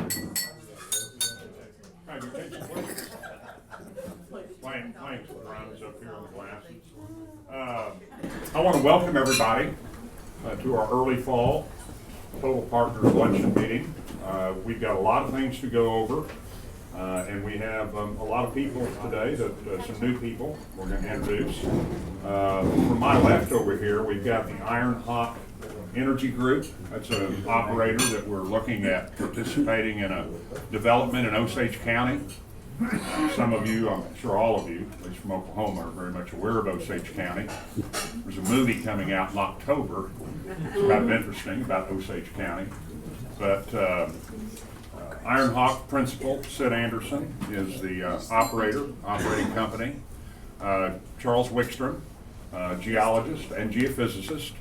Thanks for rounding us up here on the glasses. I want to welcome everybody to our early fall Total Partners Luncheon meeting. We've got a lot of things to go over, and we have a lot of people today, some new people we're going to introduce. From my left over here, we've got the Iron Hawk Energy Group. That's an operator that we're looking at participating in a development in Osage County. Some of you, I'm sure all of you, at least from Oklahoma, are very much aware of Osage County. There's a movie coming out in October. It's kind of interesting about Osage County. But Iron Hawk principal, Sid Anderson, is the operating company. Charles Wickstrom, geologist and geophysicist.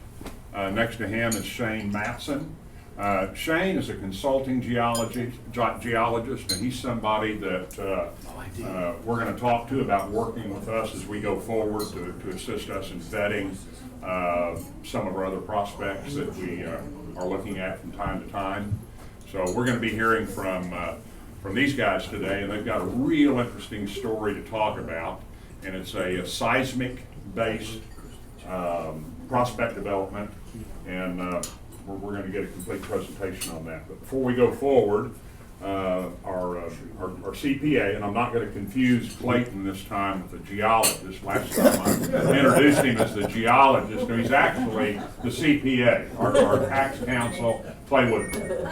Next to him is Shane Matson. Shane is a consulting geologist, and he's somebody that we're going to talk to about working with us as we go forward to assist us in vetting some of our other prospects that we are looking at from time to time. So we're going to be hearing from these guys today, and they've got a real interesting story to talk about, and it's a seismic-based prospect development, and we're going to get a complete presentation on that. But before we go forward, our CPA, and I'm not going to confuse Clayton this time with the geologist. Last time I introduced him as the geologist, and he's actually the CPA, our tax counsel, Clay Woodford.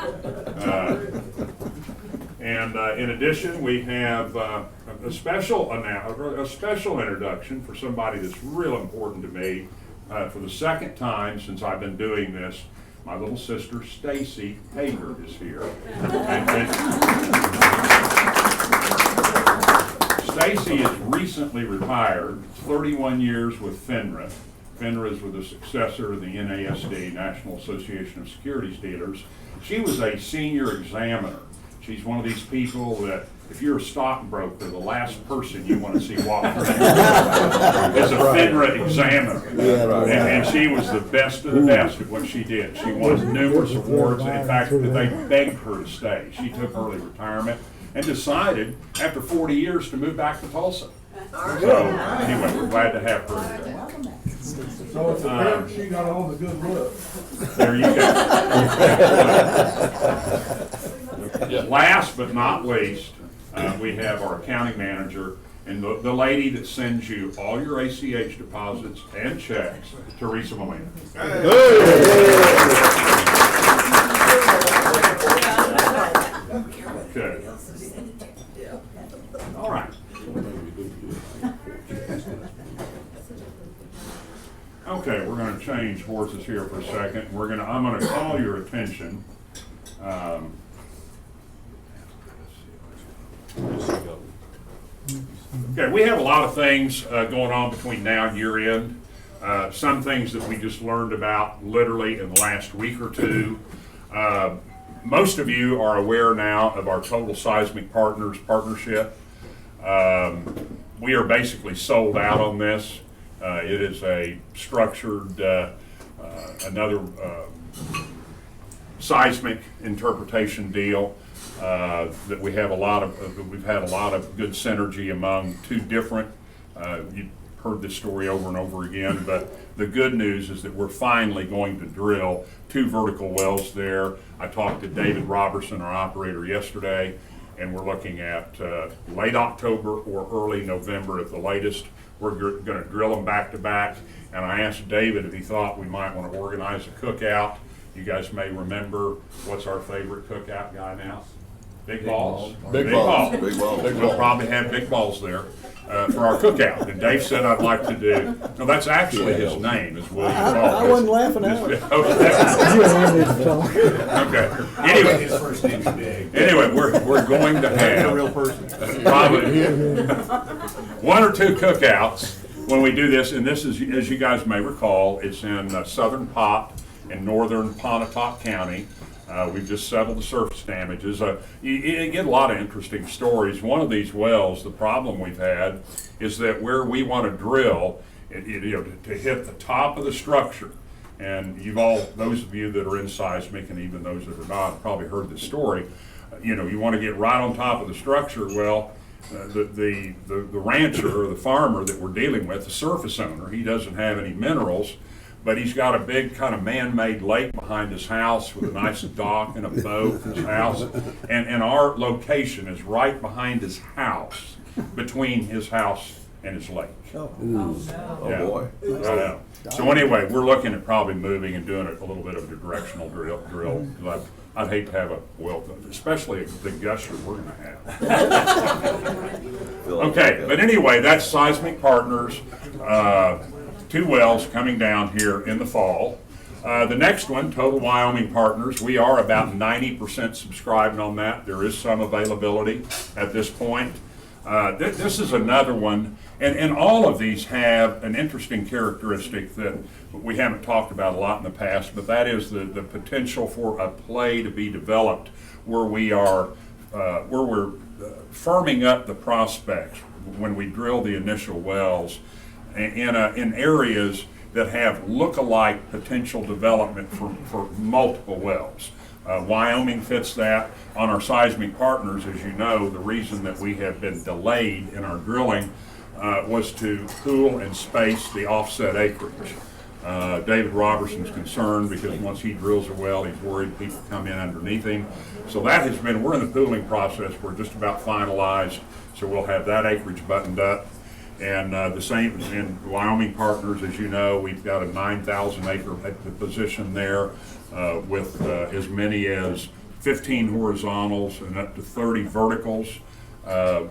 And in addition, we have a special introduction for somebody that's real important to me. For the second time since I've been doing this, my little sister Stacy Hager is here. Stacy is recently retired, 31 years with FINRA. FINRA is with the successor of the NASD, National Association of Securities Dealers. She was a senior examiner. She's one of these people that if you're a stockbroker, the last person you want to see walk through is a FINRA examiner. And she was the best of the best at what she did. She won numerous awards. In fact, they begged her to stay. She took early retirement and decided, after 40 years, to move back to Tulsa. So, anyway, we're glad to have her today. So it's apparent she got all the good looks. There you go. Last but not least, we have our accounting manager and the lady that sends you all your ACH deposits and checks, Teresa Molina. Okay. All right. Okay, we're going to change horses here for a second. I'm going to call your attention. Okay, we have a lot of things going on between now and year end. Some things that we just learned about literally in the last week or two. Most of you are aware now of our Total Seismic Partners partnership. We are basically sold out on this. It is a structured, another seismic interpretation deal. That we've had a lot of good synergy among two different. You've heard this story over and over again, but the good news is that we're finally going to drill 2 vertical wells there. I talked to David Robertson, our operator, yesterday, and we're looking at late October or early November at the latest. We're going to drill them back to back, and I asked David if he thought we might want to organize a cookout. You guys may remember, what's our favorite cookout guy now? Big balls. Big balls. We'll probably have big balls there for our cookout. And Dave said I'd like to do. No, that's actually his name, is William Balls. I wasn't laughing at it. Okay. Anyway, his first name's Big. Anyway, we're going to have a real person. Probably 1 or 2 cookouts when we do this. And this is, as you guys may recall, it's in southern Pott in northern Pontotoc County. We've just settled the surface damages. You get a lot of interesting stories. One of these wells, the problem we've had is that where we want to drill, to hit the top of the structure, and those of you that are in seismic and even those that are not, probably heard this story. you know, you want to get right on top of the structure. Well, the rancher or the farmer that we're dealing with, the surface owner, he doesn't have any minerals, but he's got a big kind of man-made lake behind his house with a nice dock and a boat in his house. And our location is right behind his house, between his house and his lake. Oh, Yeah. boy. I know. So anyway, we're looking at probably moving and doing a little bit of a directional drill, because I'd hate to have a well, especially the gusher we're gonna have. Okay, but anyway, that's Seismic Partners, 2 wells coming down here in the fall. The next one, Total Wyoming Partners, we are about 90% subscribed on that. There is some availability at this point. This is another one, and all of these have an interesting characteristic that we haven't talked about a lot in the past, but that is the potential for a play to be developed where we're firming up the prospects when we drill the initial wells in areas that have look-alike potential development for multiple wells. Wyoming fits that. On our Seismic Partners, as you know, the reason that we have been delayed in our drilling was to pool and space the offset acreage. David Robertson's concerned because once he drills a well, he's worried people come in underneath him. So that has been, we're in the pooling process, we're just about finalized, so we'll have that acreage buttoned up. And the same in Wyoming Partners, as you know, we've got a 9,000 acre position there with as many as 15 horizontals and up to 30 verticals.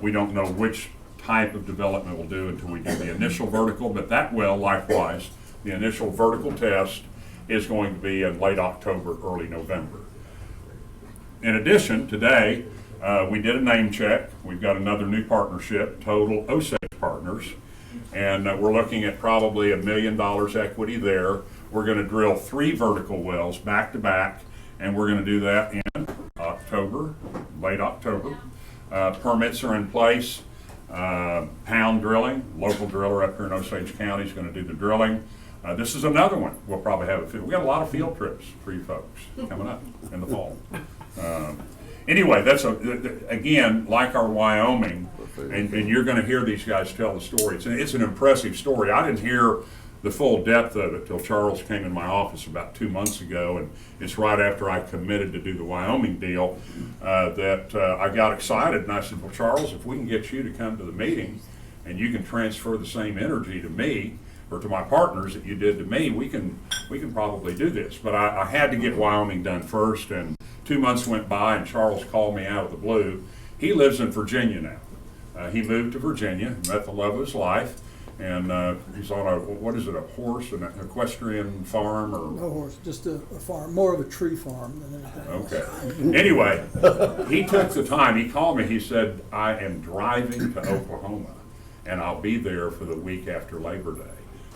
We don't know which type of development we'll do until we do the initial vertical, but that well, likewise, the initial vertical test is going to be in late October, early November. In addition, today, we did a name check. We've got another new partnership, Total Osage Partners, and we're looking at probably $1 million equity there. We're going to drill 3 vertical wells back to back, and we're going to do that in October, late October. Permits are in place. Pound drilling, local driller up here in Osage County is going to do the drilling. This is another one. We'll probably have a field. We got a lot of field trips for you folks coming up in the fall. Anyway, that's again, like our Wyoming, and you're going to hear these guys tell the story. It's an impressive story. I didn't hear the full depth of it till Charles came in my office about 2 months ago, and it's right after I committed to do the Wyoming deal that I got excited, and I said, well, Charles, if we can get you to come to the meeting and you can transfer the same energy to me or to my partners that you did to me, we can probably do this. But I had to get Wyoming done first, and 2 months went by and Charles called me out of the blue. He lives in Virginia now. He moved to Virginia, met the love of his life, and he's on a, what is it, a horse, an equestrian farm? Or no horse, just a farm, more of a tree farm than anything else. Okay. Anyway, he took the time. He called me. He said, I am driving to Oklahoma, and I'll be there for the week after Labor Day.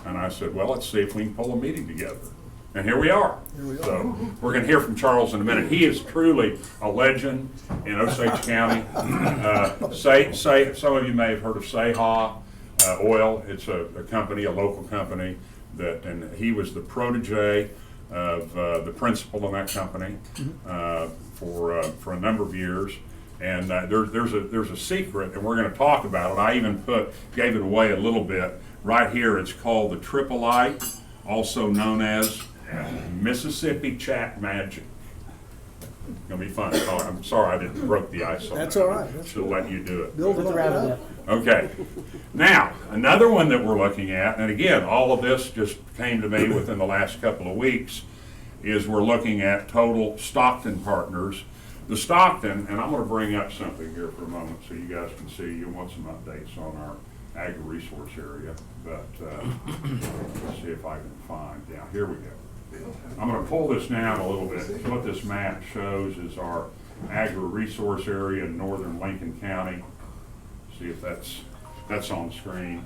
And I said, well, let's see if we can pull a meeting together. And here we are. So we're going to hear from Charles in a minute. He is truly a legend in Osage County. Some of you may have heard of Sayha Oil. It's a company, a local company, and he was the protege of the principal in that company for a number of years. And there's a secret, and we're going to talk about it. I even gave it away a little bit. Right here, it's called the Tripoli, also known as Mississippi Chat Magic. It's gonna be fun. Oh, I'm sorry I didn't broke the ice on That's that. all right. Should have let you do it. Build it around it. Okay. Now, another one that we're looking at, and again, all of this just came to me within the last couple of weeks, is we're looking at Total Stockton Partners. The Stockton, and I'm going to bring up something here for a moment so you guys can see. You want some updates on our agri-resource area, but let's see if I can find. Yeah, here we go. I'm going to pull this down a little bit. What this map shows is our agri-resource area in northern Lincoln County. See if that's on the screen.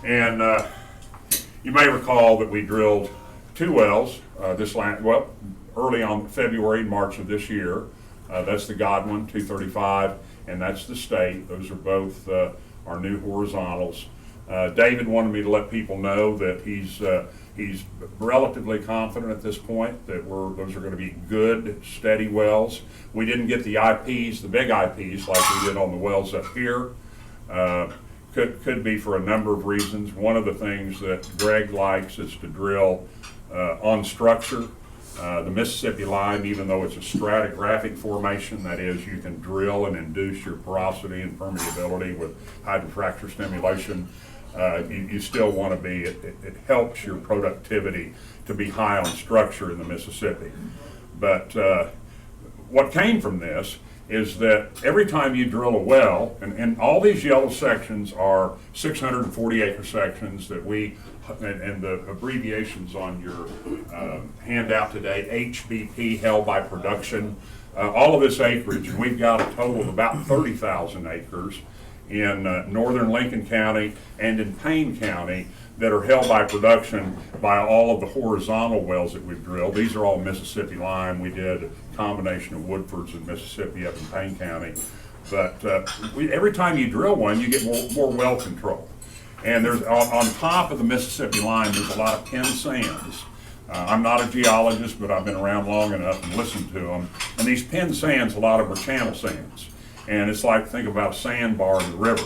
And you may recall that we drilled 2 wells early on February and March of this year. That's the Godwin 235, and that's the State. Those are both our new horizontals. David wanted me to let people know that he's relatively confident at this point that those are going to be good, steady wells. We didn't get the IPs, the big IPs, like we did on the wells up here. Could be for a number of reasons. One of the things that Greg likes is to drill on structure. The Mississippi Lime, even though it's a stratigraphic formation, that is, you can drill and induce your porosity and permeability with hydrofracture stimulation, you still want to be, it helps your productivity to be high on structure in the Mississippi. But what came from this is that every time you drill a well, and all these yellow sections are 640 acre sections that we, and the abbreviations on your handout today, HBP, held by production, all of this acreage, and we've got a total of about 30,000 acres in northern Lincoln County and in Payne County that are held by production by all of the horizontal wells that we've drilled. These are all Mississippi Lime. We did a combination of Woodfords and Mississippi up in Payne County. But every time you drill one, you get more well control. And there's on top of the Mississippi Lime, there's a lot of pin sands. I'm not a geologist, but I've been around long enough and listened to them. And these pin sands, a lot of them are channel sands. And it's like, think about a sandbar in the river.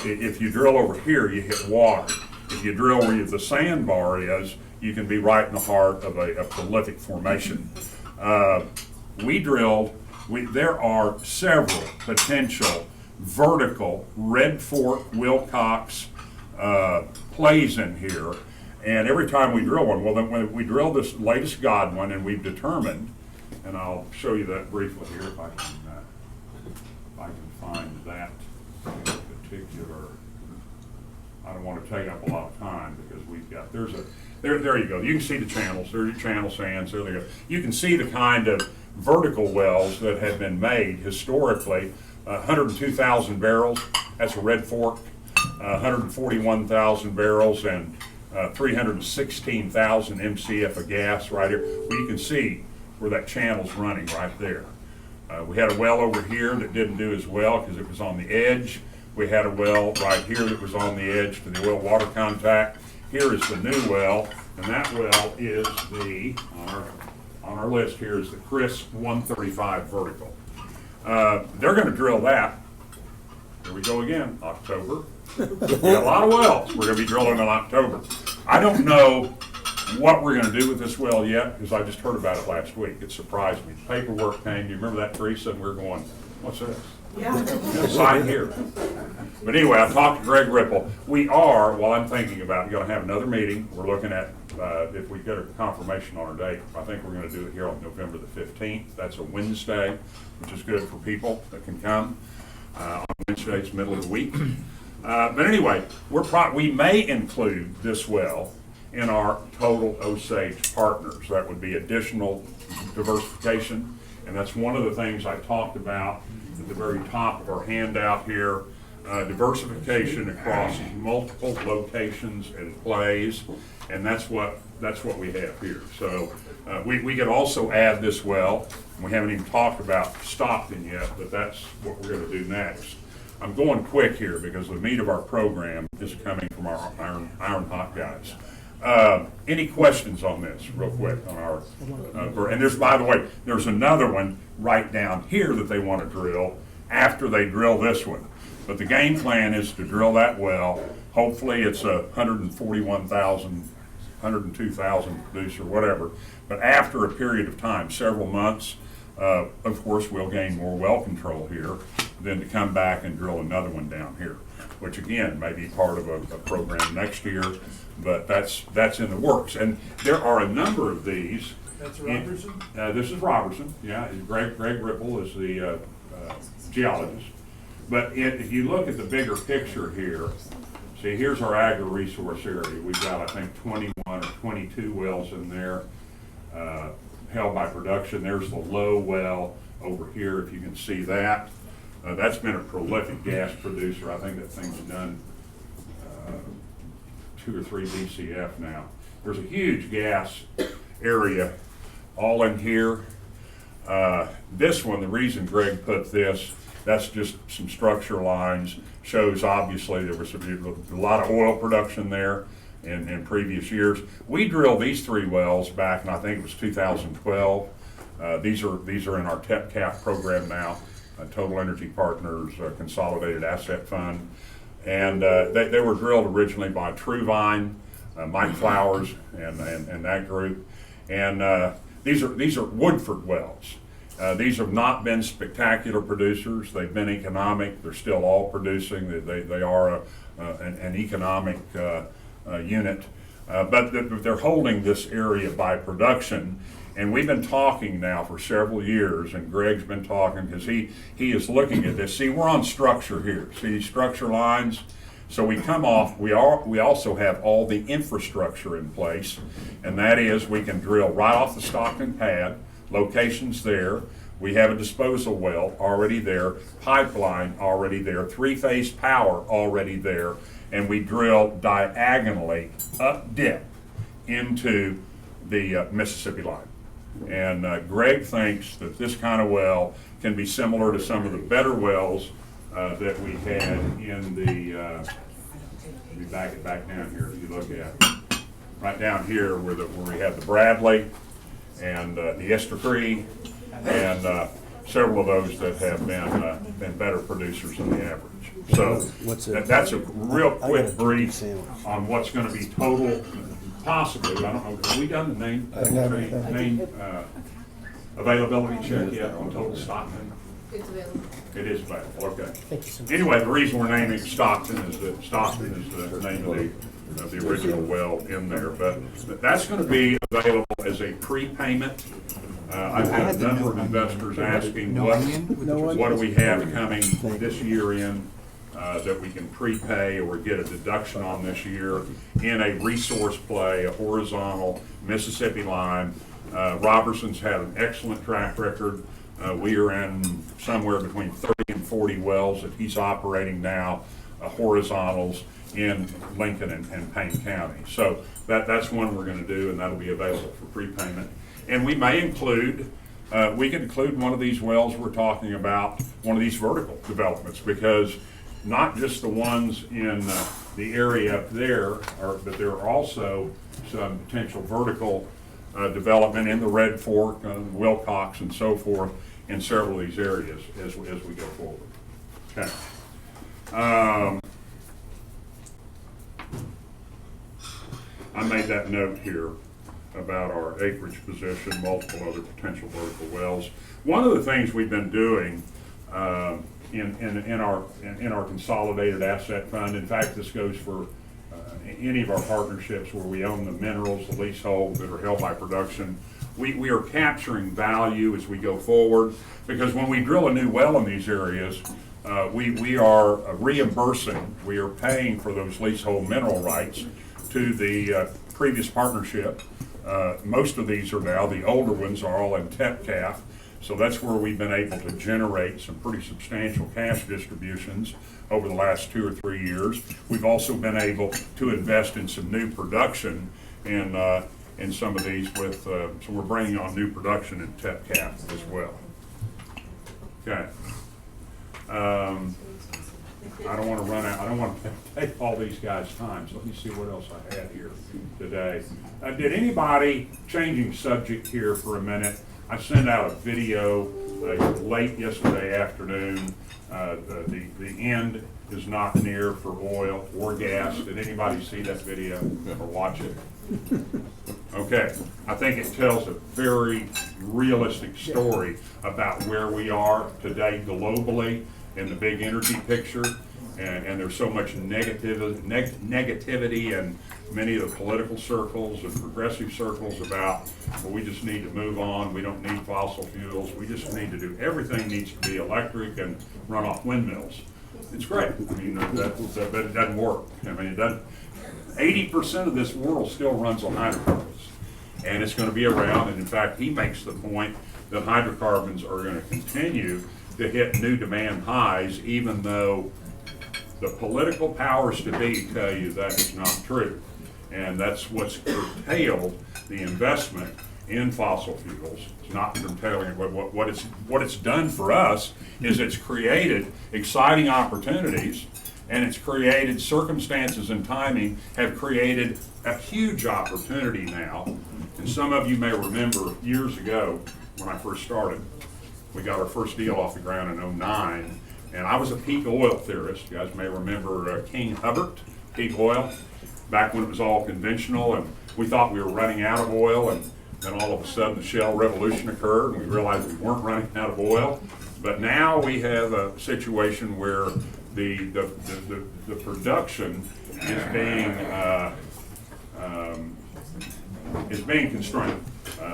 If you drill over here, you hit water. If you drill where the sandbar is, you can be right in the heart of a prolific formation. There are several potential vertical Red Fork Wilcox plays in here. And every time we drill one, well, then when we drill this latest God one, and we've determined, and I'll show you that briefly here if I can find that particular. I don't want to take up a lot of time because we've got, there you go. You can see the channels. There's your channel sands. There they go. You can see the kind of vertical wells that have been made historically. 102,000 barrels, that's a Red Fork. 141,000 barrels and 316,000 MCF of gas right here. Well, you can see where that channel's running right there. We had a well over here that didn't do as well because it was on the edge. We had a well right here that was on the edge to the oil water contact. Here is the new well, and that well is on our list here is the Chris 135 vertical. They're going to drill that. Here we go again, October. We got a lot of wells we're going to be drilling in October. I don't know what we're going to do with this well yet because I just heard about it last week. It surprised me. The paperwork came. Do you remember that, Teresa? And we were going, what's this? Yeah. Sign here. But anyway, I talked to Greg Ripple. We are, while I'm thinking about it, going to have another meeting. We're looking at, if we get a confirmation on our date, I think we're going to do it here on November the 15th. That's a Wednesday, which is good for people that can come. On Wednesdays, middle of the week. But anyway, we may include this well in our total Osage partners. That would be additional diversification. And that's one of the things I talked about at the very top of our handout here. Diversification across multiple locations and plays, and that's what we have here. So we could also add this well. We haven't even talked about Stockton yet, but that's what we're going to do next. I'm going quick here because the meat of our program is coming from our Iron Hot guys. Any questions on this, real quick, on our? And there's, by the way, there's another one right down here that they want to drill after they drill this one. But the game plan is to drill that well. Hopefully, it's a 141,000, 102,000 producer, whatever. But after a period of time, several months, of course, we'll gain more well control here than to come back and drill another one down here, which again may be part of a program next year. But that's in the works, and there are a number of these. That's Robertson? This is Robertson, yeah. Greg Ripple is the geologist. But if you look at the bigger picture here, see, here's our agri-resource area. We've got, I think, 21 or 22 wells in there held by production. There's the low well over here, if you can see that. That's been a prolific gas producer. I think that thing's done 2 or 3 BCF now. There's a huge gas area all in here. This one, the reason Greg put this, that's just some structure lines, shows obviously there was a lot of oil production there in previous years. We drilled these 3 wells back in, I think it was 2012. These are in our TEPCAF program now, Total Energy Partners Consolidated Asset Fund. And they were drilled originally by Truevine, Mike Flowers, and that group. And these are Woodford wells. These have not been spectacular producers. They've been economic. They're still all producing. They are an economic unit. But they're holding this area by production. And we've been talking now for several years, and Greg's been talking because he is looking at this. See, we're on structure here. See these structure lines? So we come off, we also have all the infrastructure in place, and that is we can drill right off the Stockton pad, locations there. We have a disposal well already there, pipeline already there, 3-phase power already there, and we drill diagonally up dip into the Mississippi line. And Greg thinks that this kind of well can be similar to some of the better wells that we had in the, let me back it back down here if you look at it. Right down here where we have the Bradley and the Estercree and several of those that have been better producers than the average. So that's a real quick brief on what's going to be total, possibly, I don't know, have we done the main availability check yet on total Stockton? It's available. It is available, okay. Anyway, the reason we're naming Stockton is that Stockton is the name of the original well in there. But that's going to be available as a prepayment. I've had a number of investors asking what do we have coming this year in that we can prepay or get a deduction on this year in a resource play, a horizontal Mississippi line. Robertson's had an excellent track record. We are in somewhere between 30 and 40 wells that he's operating now, horizontals in Lincoln and Payne County. So that's one we're going to do, and that'll be available for prepayment. And we may include, we can include one of these wells we're talking about, one of these vertical developments, because not just the ones in the area up there, but there are also some potential vertical development in the Red Fork, Wilcox, and so forth in several of these areas as we go forward. Okay. I made that note here about our acreage position, multiple other potential vertical wells. One of the things we've been doing in our consolidated asset fund, in fact, this goes for any of our partnerships where we own the minerals, the leasehold that are held by production, we are capturing value as we go forward, because when we drill a new well in these areas, we are reimbursing, we are paying for those leasehold mineral rights to the previous partnership. Most of these are now, the older ones are all in TEPCAF, so that's where we've been able to generate some pretty substantial cash distributions over the last 2 or 3 years. We've also been able to invest in some new production in some of these with, so we're bringing on new production in TEPCAF as well. Okay. I don't want to run out. I don't want to take all these guys' time. So let me see what else I had here today. Did anybody, changing subject here for a minute, I sent out a video late yesterday afternoon. The end is not near for oil or gas. Did anybody see that video or watch it? Okay, I think it tells a very realistic story about where we are today globally in the big energy picture, and there's so much negativity in many of the political circles and progressive circles about, well, we just need to move on, we don't need fossil fuels, we just need to do, everything needs to be electric and run off windmills. It's great, I mean, but it doesn't work. I mean, it doesn't. 80% of this world still runs on hydrocarbons, and it's going to be around, and in fact, he makes the point that hydrocarbons are going to continue to hit new demand highs, even though the political powers to be tell you that is not true. And that's what's curtailed the investment in fossil fuels. It's not curtailing, but what it's done for us is it's created exciting opportunities, and it's created circumstances and timing have created a huge opportunity now. And some of you may remember years ago when I first started, we got our first deal off the ground in '09, and I was a peak oil theorist. You guys may remember King Hubbert, peak oil, back when it was all conventional, and we thought we were running out of oil, and then all of a sudden the shale revolution occurred, and we realized we weren't running out of oil. But now we have a situation where the production is being constrained.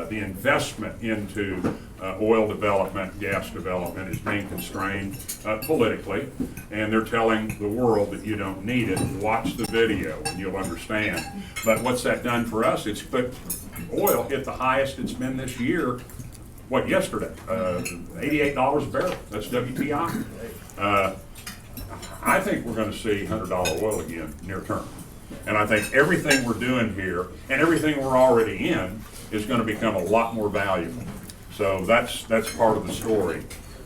The investment into oil development, gas development is being constrained politically, and they're telling the world that you don't need it. Watch the video and you'll understand. But what's that done for us? It's put oil hit the highest it's been this year. What, yesterday? $88 a barrel. That's WTI. I think we're going to see $100 oil again near term. And I think everything we're doing here and everything we're already in is going to become a lot more valuable. So that's part of the story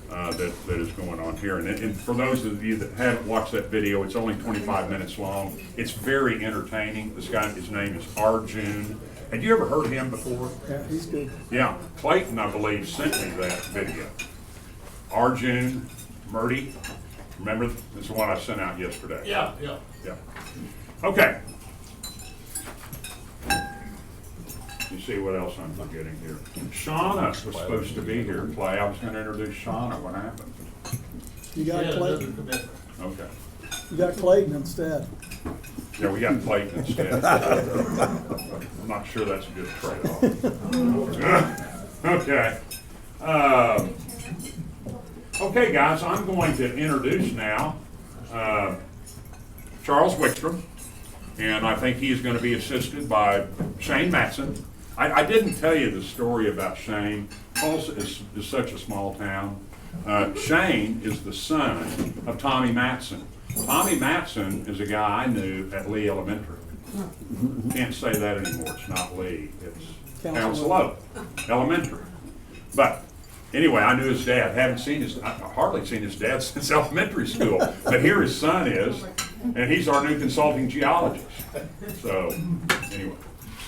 that is going on here. And for those of you that haven't watched that video, it's only 25 minutes long. It's very entertaining. This guy, his name is Arjun. Had you ever heard of him before? Yeah, he's good. Yeah, Clayton, I believe, sent me that video. Arjun Murti, remember? This is the one I sent out yesterday. Yeah. Okay. You see what else I'm forgetting here? Shauna was supposed to be here, Clay. I was going to introduce Shauna. What happened? You got Clayton. Okay. You got Clayton instead. Yeah, we got Clayton instead. I'm not sure that's a good trade-off. Okay. Okay, guys, I'm going to introduce now Charles Wickstrom, and I think he's going to be assisted by Shane Matson. I didn't tell you the story about Shane. Tulsa is such a small town. Shane is the son of Tommy Matson. Tommy Matson is a guy I knew at Lee Elementary. Can't say that anymore. It's not Lee. It's Council Elementary. But anyway, I knew his dad. I've hardly seen his dad since elementary school. But here his son is, and he's our new consulting geologist. So anyway,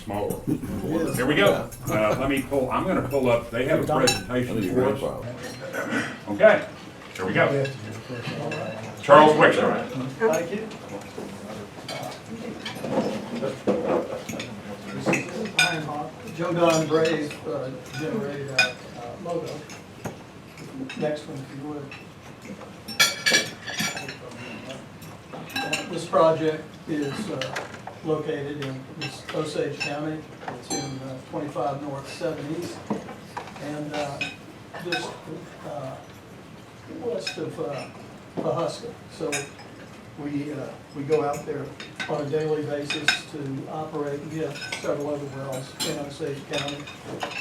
small world. Here we go. I'm going to pull up. They have a presentation for us. Okay. Here we go. Charles Wickstrom. Thank you. Joe Don Brave generated our logo. Next one, if you would. This project is located in Osage County. It's in 25 North, 7 East, and just west of Pahuska. So we go out there on a daily basis to operate. We have several other wells in Osage County,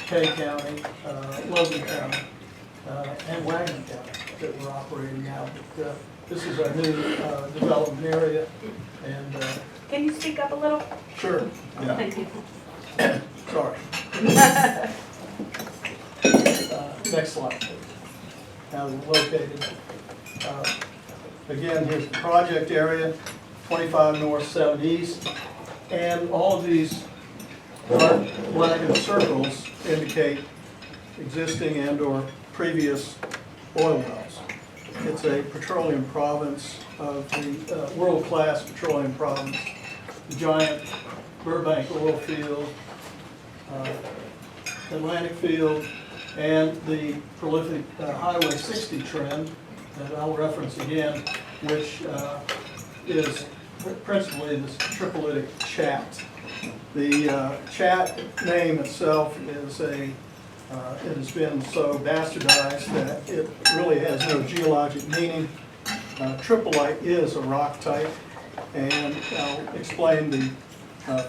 Kay County, Logan County, and Wagner County that we're operating now. But this is our new development area. And can you speak up a little? sure. Yeah. Thank you. Sorry. Next slide, please. How we're located. Again, here's the project area, 25 North, 7 East. And all of these dark blackened circles indicate existing and or previous oil wells. It's a petroleum province of the world-class petroleum province. The giant Burbank oil field, Atlantic field, and the prolific Highway 60 trend that I'll reference again, which is principally this triplytic chat. The chat name itself is it has been so bastardized that it really has no geologic meaning. Tripolite is a rock type, and I'll explain the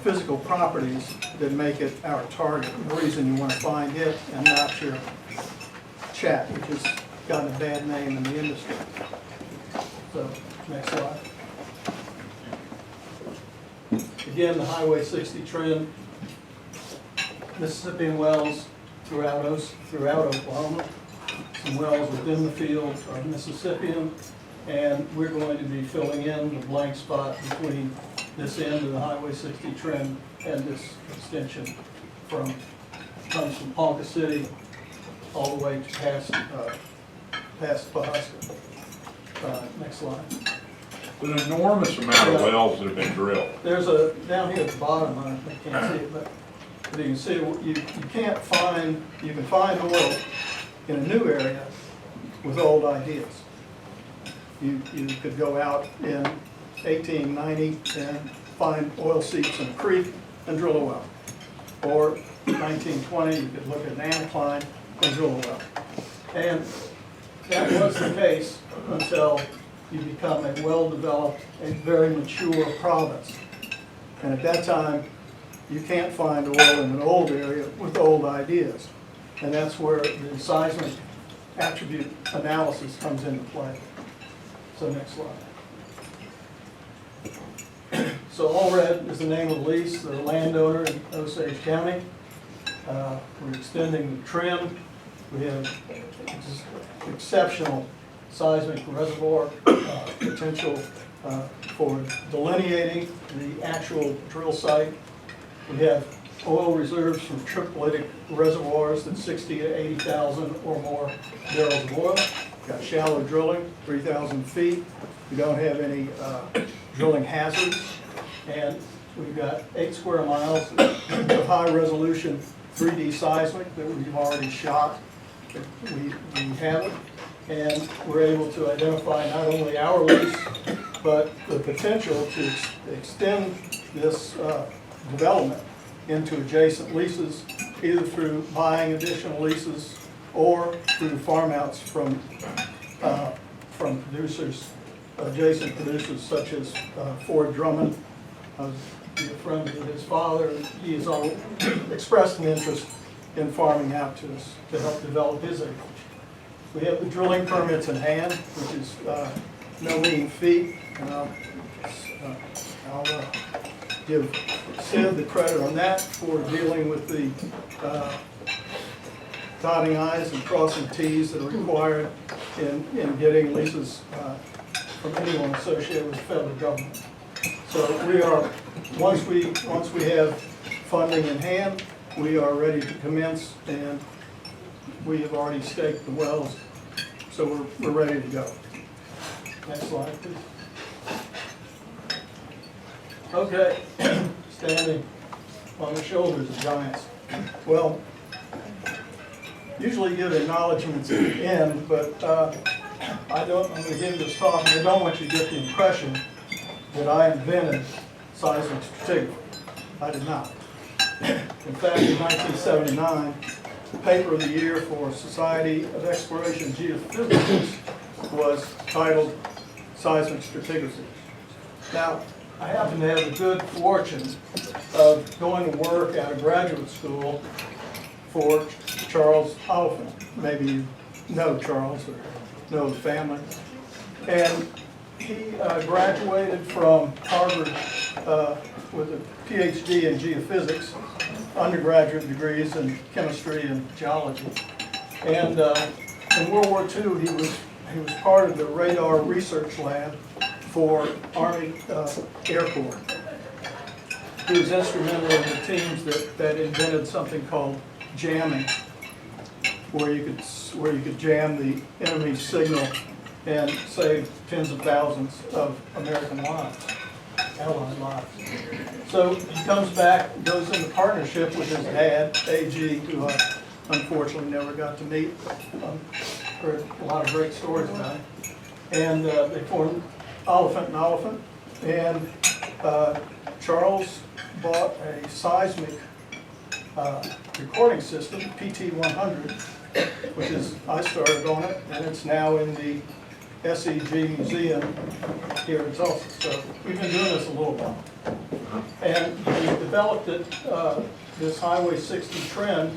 physical properties that make it our target, the reason you want to find it and not your chat, which has gotten a bad name in the industry. So, next slide. Again, the Highway 60 trend. Mississippian wells throughout Oklahoma. Some wells within the field are Mississippian, and we're going to be filling in the blank spot between this end of the Highway 60 trend and this extension comes from Ponca City all the way to past Pahuska. Next slide. An enormous amount of wells that have been drilled. There's down here at the bottom, I can't see it, but you can see you can find oil in a new area with old ideas. You could go out in 1890 and find oil seeps in a creek and drill a well. Or 1920, you could look at an anticline and drill a well. And that was the case until you become a well-developed and very mature province. And at that time, you can't find oil in an old area with old ideas. And that's where the seismic attribute analysis comes into play. So next slide. So Allred is the name of the lease, the landowner in Osage County. We're extending the trend. We have exceptional seismic reservoir potential for delineating the actual drill site. We have oil reserves from triplytic reservoirs that's 60 to 80,000 or more barrels of oil. We've got shallow drilling, 3,000 feet. We don't have any drilling hazards. And we've got 8 square miles of high resolution 3D seismic that we've already shot. We have it. And we're able to identify not only our lease, but the potential to extend this development into adjacent leases, either through buying additional leases or through farm outs from producers, adjacent producers such as Ford Drummond. I was a friend of his father. He has expressed an interest in farming out to us to help develop his acreage. We have the drilling permits in hand, which is no mean feat. I'll give Sid the credit on that for dealing with the dotting I's and crossing T's that are required in getting leases from anyone associated with the federal government. So we are, once we have funding in hand, we are ready to commence, and we have already staked the wells, so we're ready to go. Next slide, please. Okay, standing on the shoulders of giants. Well, usually give acknowledgments at the end, but I'm going to give this talk, and I don't want you to get the impression that I invented seismic stratigraphy. I did not. In fact, in 1979, the paper of the year for Society of Exploration and Geophysics was titled Seismic Stratigraphy. Now, I happen to have the good fortune of going to work at a graduate school for Charles Oliphant. Maybe you know Charles or know the family. And he graduated from Harvard with a PhD in geophysics, undergraduate degrees in chemistry and geology. And in World War II, he was part of the radar research lab for Army Air Corps. He was instrumental in the teams that invented something called jamming, where you could jam the enemy's signal and save tens of thousands of American lives, Allied lives. So he comes back, goes into partnership with his dad, A.G., who I unfortunately never got to meet. Heard a lot of great stories about him. And they formed Oliphant and Oliphant. And Charles bought a seismic recording system, PT-100, which is, I started on it, and it's now in the SEG Museum here in Tulsa. So we've been doing this a little while. And we developed it, this Highway 60 trend,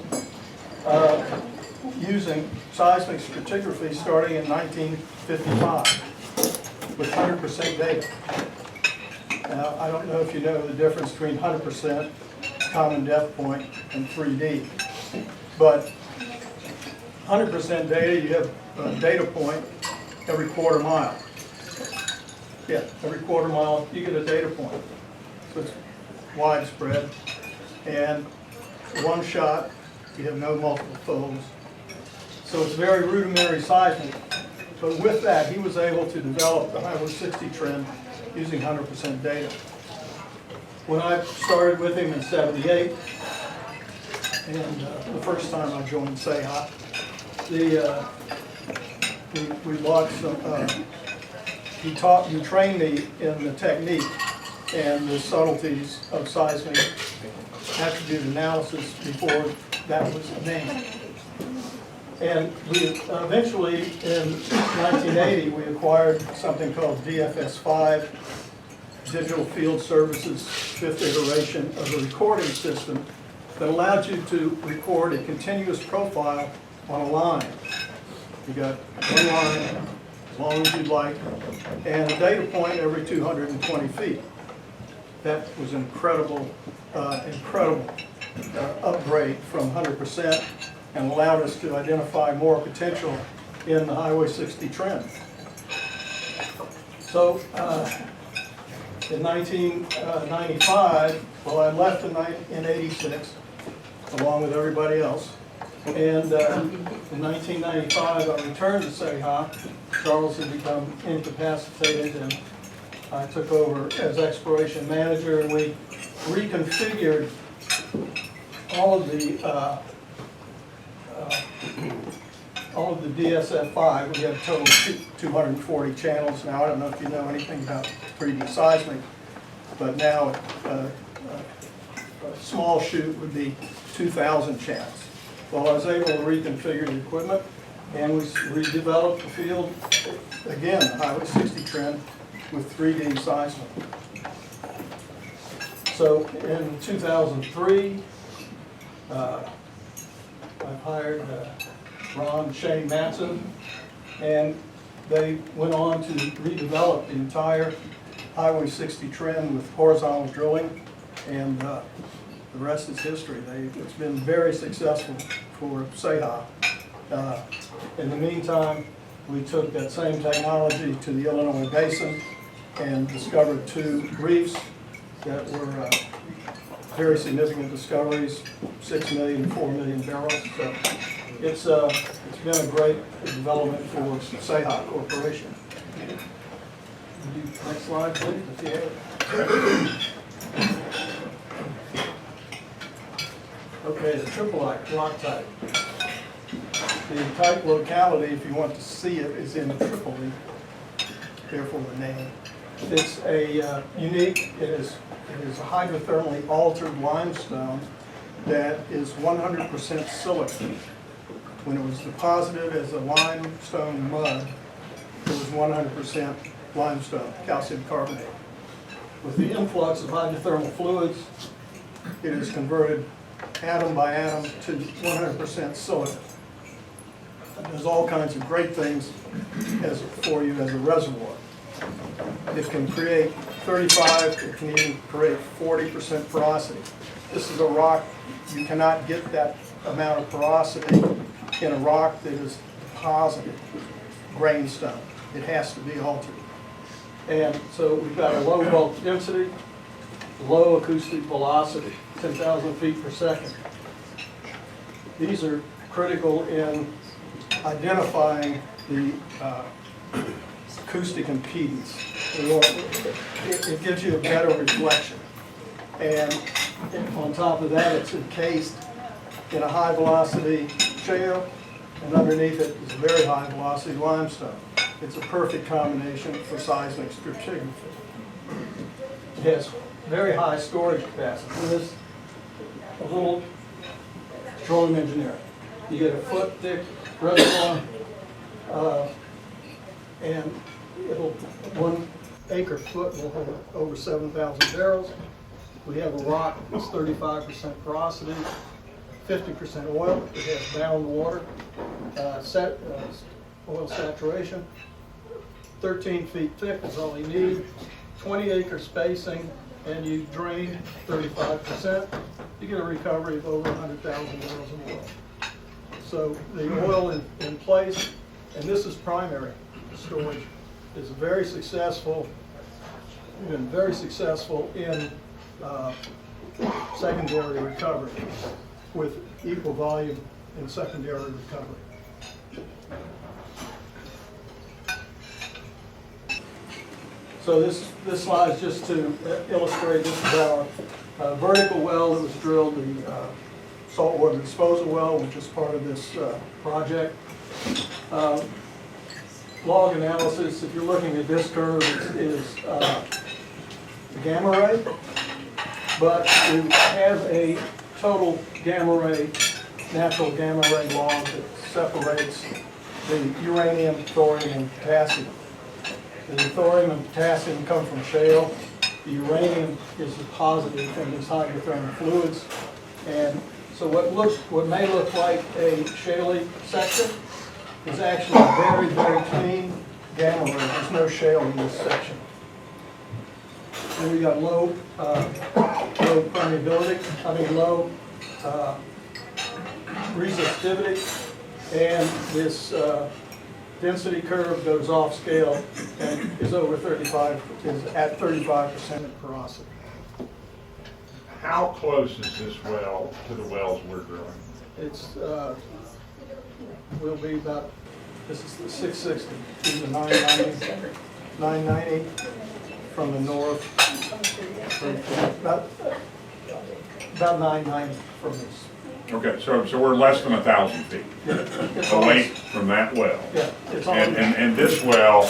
using seismic stratigraphy starting in 1955 with 100% data. Now, I don't know if you know the difference between 100% common depth point, and 3D. But 100% data, you have a data point every quarter mile. Yeah, every quarter mile you get a data point. So it's widespread. And one shot, you have no multiple folds. So it's very rudimentary seismic. But with that, he was able to develop the Highway 60 trend using 100% data. When I started with him in '78, and the first time I joined SEHA, we bought some, he trained me in the technique and the subtleties of seismic attribute analysis before that was named. And we eventually, in 1980, we acquired something called DFS5, Digital Field Services, 5th iteration of a recording system that allowed you to record a continuous profile on a line. You got one line, as long as you'd like, and a data point every 220 feet. That was an incredible upgrade from 100% and allowed us to identify more potential in the Highway 60 trend. So in 1995, well, I left in '86 along with everybody else. And in 1995, I returned to SEHA. Charles had become incapacitated, and I took over as exploration manager, and we reconfigured all of the DSF5. We have a total of 240 channels now. I don't know if you know anything about 3D seismic, but now a small shoot would be 2,000 channels. Well, I was able to reconfigure the equipment, and we redeveloped the field, again, the Highway 60 trend with 3D seismic. So in 2003, I hired Ron and Shane Matson, and they went on to redevelop the entire Highway 60 trend with horizontal drilling, and the rest is history. It's been very successful for SEHA. In the meantime, we took that same technology to the Illinois Basin and discovered 2 reefs that were very significant discoveries, 6 million, 4 million barrels. So it's been a great development for SEHA Corporation. Next slide, please, if you have it. Okay, the tripolite rock type. The type locality, if you want to see it, is in Tripoli, therefore the name. It's a unique, it is a hydrothermally altered limestone that is 100% silicate. When it was deposited as a limestone mud, it was 100% limestone, calcium carbonate. With the influx of hydrothermal fluids, it is converted atom by atom to 100% silicate. It does all kinds of great things for you as a reservoir. It can create 35, it can even create 40% porosity. This is a rock, you cannot get that amount of porosity in a rock that is deposited grainstone. It has to be altered. And so we've got a low bulk density, low acoustic velocity, 10,000 feet per second. These are critical in identifying the acoustic impedance. It gives you a better reflection. And on top of that, it's encased in a high velocity shale, and underneath it is a very high velocity limestone. It's a perfect combination for seismic stratigraphy. It has very high storage capacity. This is a little petroleum engineering. You get a foot thick reservoir, and 1 acre foot will hold over 7,000 barrels. We have a rock that's 35% porosity, 50% oil. It has bound water, oil saturation. 13 feet thick is all you need. 20 acre spacing, and you drain 35%, you get a recovery of over 100,000 barrels of oil. So the oil in place, and this is primary storage, is very successful. We've been very successful in secondary recovery with equal volume in secondary recovery. So this slide is just to illustrate, this is our vertical well that was drilled, the saltwater disposal well, which is part of this project. Log analysis, if you're looking at this curve, is the gamma ray, but we have a total gamma ray, natural gamma ray log that separates the uranium, thorium, and potassium. The thorium and potassium come from shale. The uranium is deposited from these hydrothermal fluids. And so what may look like a shaly section is actually a very, very clean gamma ray. There's no shale in this section. And we got low permeability, low resistivity, and this density curve goes off scale and is over 35, is at 35% porosity. How close is this well to the wells we're drilling? It's will be about, this is the 660 to the 990 from the north, about 990 from this. Okay, so we're less than 1,000 feet away from that well. Yeah, it's on. And this well,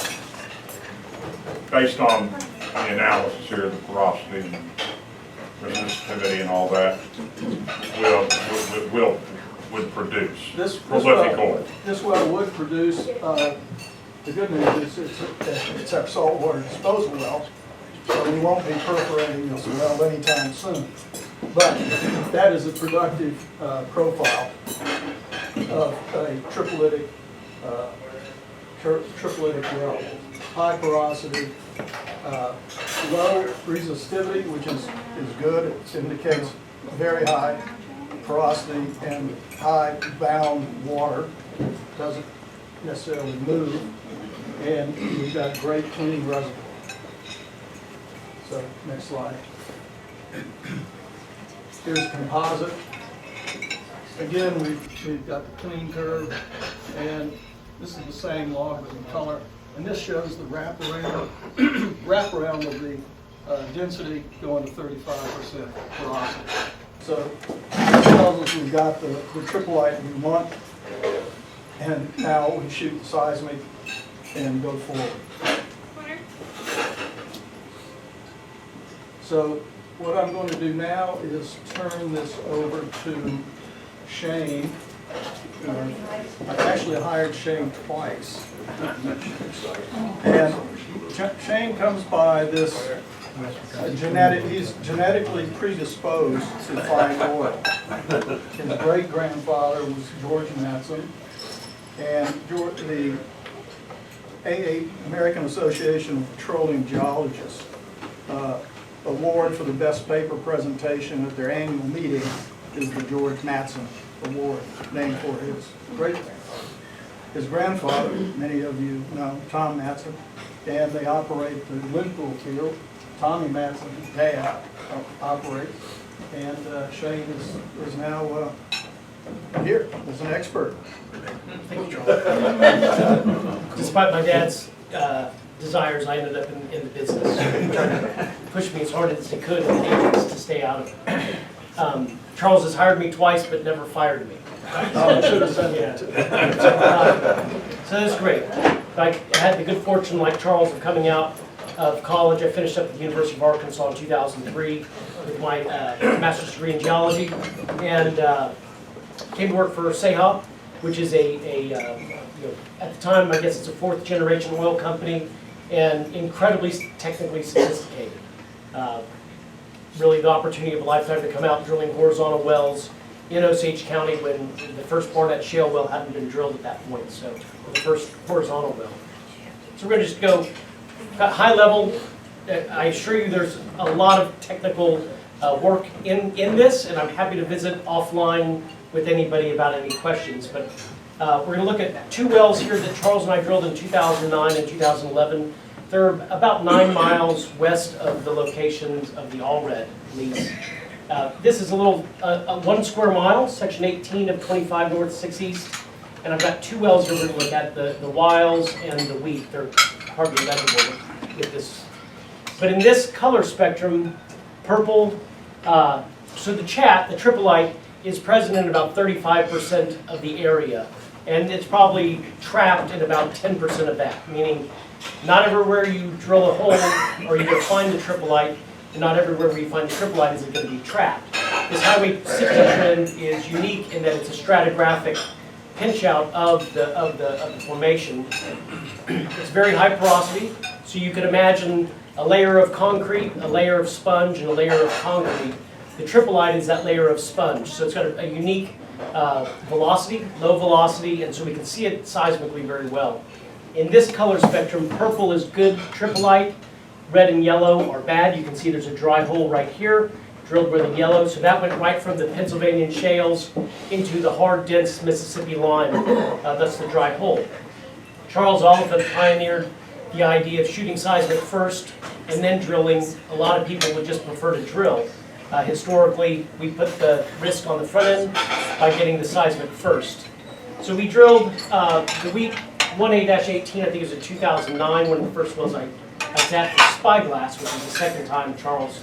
based on the analysis here, the porosity and resistivity and all that, would produce prolific oil. This well would produce, the good news is it's our saltwater disposal well, so we won't be perforating this well anytime soon. But that is a productive profile of a triplytic well. High porosity, low resistivity, which is good. It indicates very high porosity and high bound water. Doesn't necessarily move. And we've got great clean reservoir. So, next slide. Here's composite. Again, we've got the clean curve, and this is the same log but in color. And this shows the wraparound of the density going to 35% porosity. So this tells us we've got the triplite we want, and now we shoot the seismic and go forward. So what I'm going to do now is turn this over to Shane. I've actually hired Shane twice. And Shane comes by this he's genetically predisposed to find oil. His great-grandfather was George Matson, and the American Association of Petroleum Geologists award for the best paper presentation at their annual meeting is the George Matson Award, named for his great-grandfather. His grandfather, many of you know, Tom Matson, and they operate the Linpool field. Tommy Matson, his dad, operates, and Shane is now here as an expert. Thank you, Charles. Despite my dad's desires, I ended up in the business, trying to push me as hard as he could in the 80s to stay out of it. Charles has hired me twice, but never fired me. Oh, should have said that too. So that's great. I had the good fortune, like Charles, of coming out of college. I finished up at the University of Arkansas in 2003 with my master's degree in geology, and came to work for Seha, which is at the time, I guess it's a fourth generation oil company, and incredibly technically sophisticated. Really the opportunity of a lifetime to come out drilling horizontal wells in Osage County when the first Barnett Shale well hadn't been drilled at that point, so the first horizontal well. So we're going to just go high level I assure you there's a lot of technical work in this, and I'm happy to visit offline with anybody about any questions. But we're going to look at 2 wells here that Charles and I drilled in 2009 and 2011. They're about 9 miles west of the locations of the Allred lease. This is a little 1 square mile, section 18 of 25 north, 6 east. And I've got 2 wells here we're going to look at, the Wiles and the Wheat. They're hardly legible with this. But in this color spectrum, purple, so the chat, the tripolite, is present in about 35% of the area. And it's probably trapped in about 10% of that, meaning not everywhere you drill a hole or you go find the tripolite, and not everywhere where you find the tripolite is it going to be trapped. This Highway 60 trend is unique in that it's a stratigraphic pinch out of the formation. It's very high porosity, so you could imagine a layer of concrete, a layer of sponge, and a layer of concrete. The tripolite is that layer of sponge, so it's got a unique velocity, low velocity, and so we can see it seismically very well. In this color spectrum, purple is good tripolite, red and yellow are bad. You can see there's a dry hole right here, drilled with the yellow, so that went right from the Pennsylvania shales into the hard, dense Mississippi lime. That's the dry hole. Charles Oliphant pioneered the idea of shooting seismic first and then drilling. A lot of people would just prefer to drill. Historically, we put the risk on the front end by getting the seismic first. So we drilled the Wheat 1A-18, I think it was in 2009, one of the first wells I was at for Spyglass, which was the second time Charles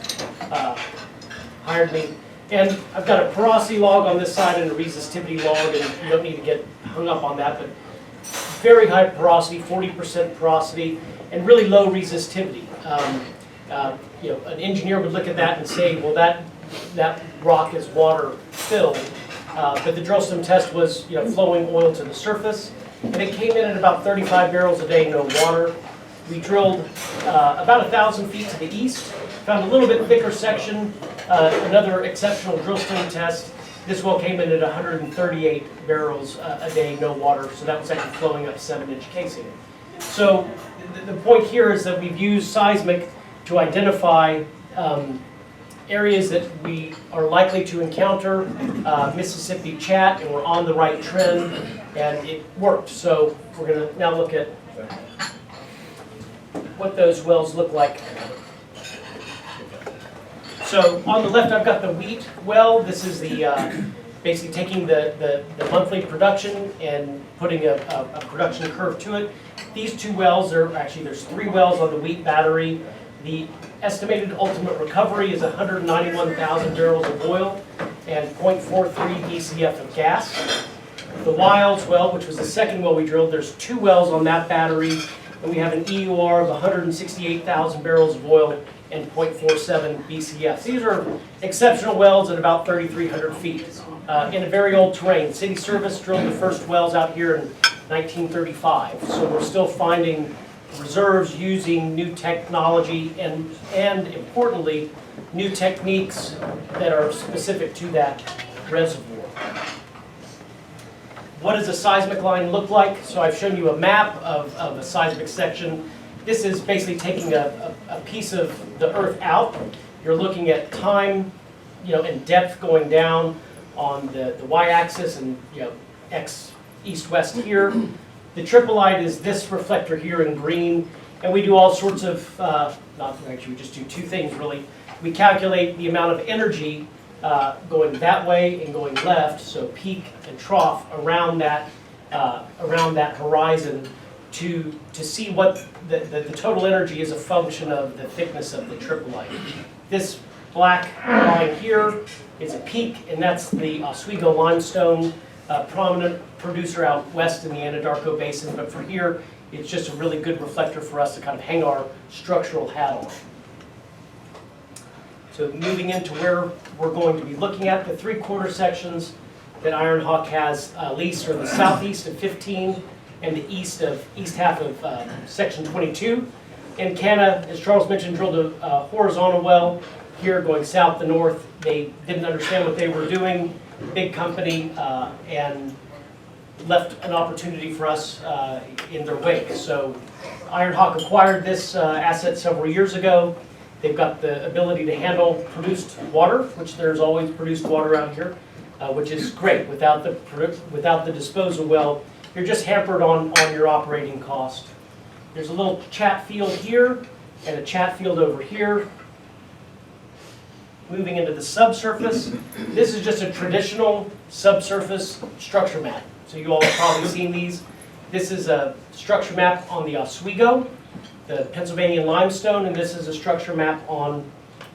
hired me. And I've got a porosity log on this side and a resistivity log, and you don't need to get hung up on that, but very high porosity, 40% porosity, and really low resistivity. You know, an engineer would look at that and say, well, that rock is water filled, but the drill stem test was, flowing oil to the surface, and it came in at about 35 barrels a day, no water. We drilled about 1,000 feet to the east, found a little bit thicker section, another exceptional drill stem test. This well came in at 138 barrels a day, no water, so that was actually flowing up 7-inch casing. So the point here is that we've used seismic to identify areas that we are likely to encounter Mississippi chat, and we're on the right trend, and it worked. So we're going to now look at what those wells look like. So on the left, I've got the Wheat well. This is the basically taking the monthly production and putting a production curve to it. These 2 wells there's 3 wells on the Wheat battery. The estimated ultimate recovery is 191,000 barrels of oil and 0.43 BCF of gas. The Wiles well, which was the second well we drilled, there's 2 wells on that battery, and we have an EUR of 168,000 barrels of oil and 0.47 BCF. These are exceptional wells at about 3,300 feet in a very old terrain. City Service drilled the first wells out here in 1935, so we're still finding reserves using new technology and importantly, new techniques that are specific to that reservoir. What does a seismic line look like? So I've shown you a map of a seismic section. This is basically taking a piece of the earth out. You're looking at time, and depth going down on the y-axis, and x east-west here. The tripolite is this reflector here in green, and we do all sorts of, we just do 2 things really. We calculate the amount of energy going that way and going left, so peak and trough around that horizon to see what the total energy is a function of the thickness of the tripolite. This black line here is a peak, and that's the Oswego limestone, prominent producer out west in the Anadarko Basin, but for here, it's just a really good reflector for us to kind of hang our structural hat on. So moving into where we're going to be looking at, the 3/4 sections that Iron Hawk has leased are the southeast of 15 and the east half of section 22. And Canna, as Charles mentioned, drilled a horizontal well here going south to north. They didn't understand what they were doing, big company, and left an opportunity for us in their wake. So Iron Hawk acquired this asset several years ago. They've got the ability to handle produced water, which there's always produced water out here, which is great. Without the disposal well, you're just hampered on your operating cost. There's a little chat field here and a chat field over here. Moving into the subsurface, this is just a traditional subsurface structure map. So you all have probably seen these. This is a structure map on the Oswego, the Pennsylvania limestone, and this is a structure map on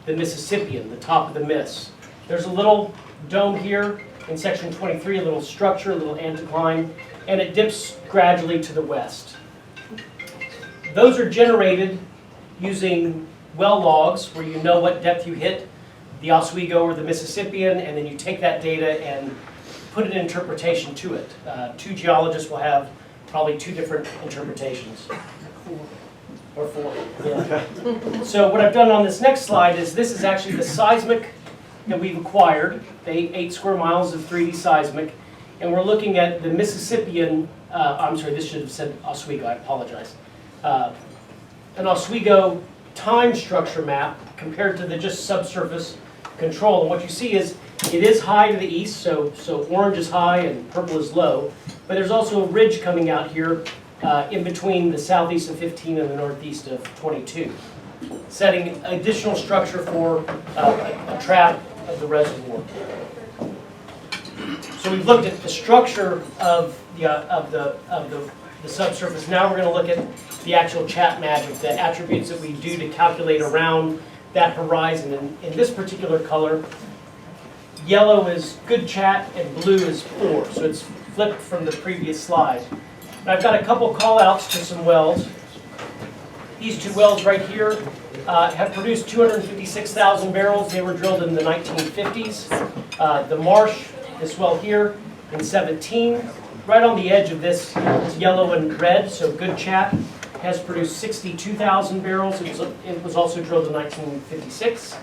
the Mississippian, the top of the Miss. There's a little dome here in section 23, a little structure, a little anticline, and it dips gradually to the west. Those are generated using well logs where you know what depth you hit, the Oswego or the Mississippian, and then you take that data and put an interpretation to it. Two geologists will have probably two different interpretations. Or four. Yeah. So what I've done on this next slide is this is actually the seismic that we've acquired, the 8 square miles of 3D seismic, and we're looking at the Mississippian, I'm sorry, this should have said Oswego, I apologize. An Oswego time structure map compared to the just subsurface control. And what you see is it is high to the east, so orange is high and purple is low, but there's also a ridge coming out here in between the southeast of 15 and the northeast of 22, setting additional structure for a trap of the reservoir. So we've looked at the structure of the subsurface. Now we're going to look at the actual chat magic, the attributes that we do to calculate around that horizon. And in this particular color, yellow is good chat and blue is poor. So it's flipped from the previous slide. And I've got a couple call outs to some wells. These two wells right here have produced 256,000 barrels. They were drilled in the 1950s. The Marsh, this well here, in 17. Right on the edge of this is yellow and red, so good chat, has produced 62,000 barrels. It was also drilled in 1956.